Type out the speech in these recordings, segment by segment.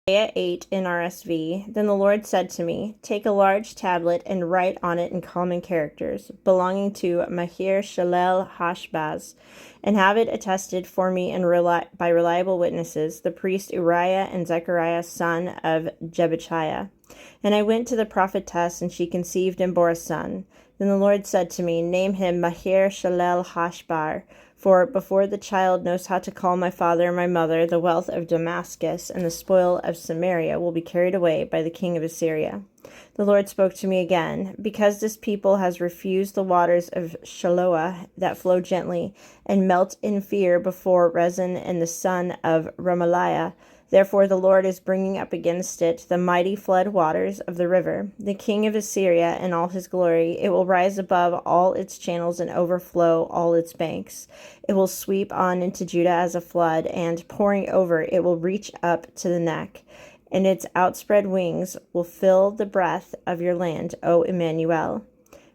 Isaiah 8 NRSV. Then the Lord said to me, take a large tablet and write on it in common characters, belonging to Mahir Shalel Hashbaz, and have it attested for me by reliable witnesses, the priest Uriah and Zechariah son of Jebechiah. And I went to the prophetess, and she conceived and bore a son. Then the Lord said to me, name him Mahir Shalel Hashbar, for before the child knows how to call my father and my mother, the wealth of Damascus and the spoil of Samaria will be carried away by the king of Assyria. The Lord spoke to me again, because this people has refused the waters of Shiloah that flow gently and melt in fear before Rezin and the son of Remaliah. Therefore the Lord is bringing up against it the mighty flood waters of the river, the king of Assyria in all his glory. It will rise above all its channels and overflow all its banks. It will sweep on into Judah as a flood, and pouring over it will reach up to the neck, and its outspread wings will fill the breadth of your land, O Emmanuel.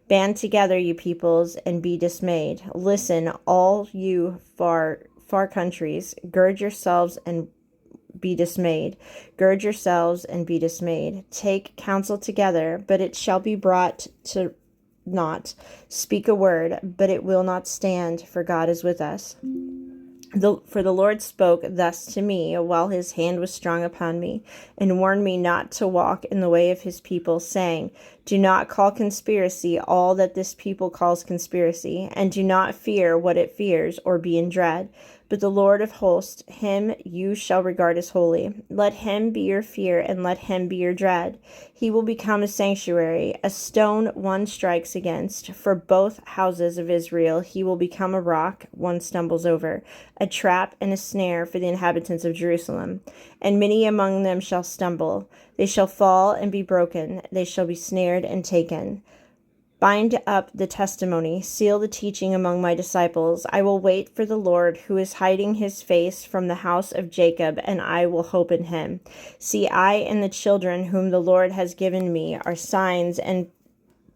Band together, you peoples, and be dismayed. Listen, all you far countries, gird yourselves and be dismayed. Gird yourselves and be dismayed. Take counsel together, but it shall be brought to naught. Speak a word, but it will not stand, for God is with us. For the Lord spoke thus to me while his hand was strong upon me, and warned me not to walk in the way of his people, saying, do not call conspiracy all that this people calls conspiracy, and do not fear what it fears, or be in dread. But the Lord of hosts, him you shall regard as holy. Let him be your fear, and let him be your dread. He will become a sanctuary, a stone one strikes against. For both houses of Israel he will become a rock one stumbles over, a trap and a snare for the inhabitants of Jerusalem. And many among them shall stumble. They shall fall and be broken. They shall be snared and taken. Bind up the testimony, seal the teaching among my disciples. I will wait for the Lord, who is hiding his face from the house of Jacob, and I will hope in him. See, I and the children whom the Lord has given me are signs and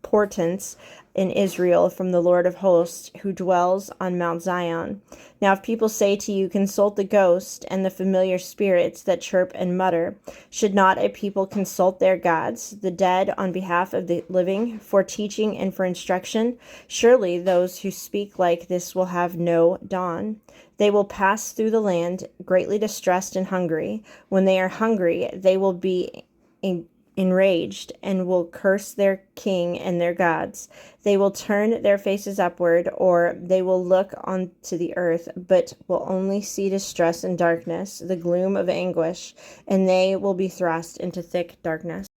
portents in Israel from the Lord of hosts, who dwells on Mount Zion. Now if people say to you, consult the ghost and the familiar spirits that chirp and mutter, should not a people consult their gods, the dead, on behalf of the living, for teaching and for instruction? Surely those who speak like this will have no dawn. They will pass through the land, greatly distressed and hungry. When they are hungry, they will be enraged, and will curse their king and their gods. They will turn their faces upward, or they will look onto the earth, but will only see distress and darkness, the gloom of anguish, and they will be thrust into thick darkness.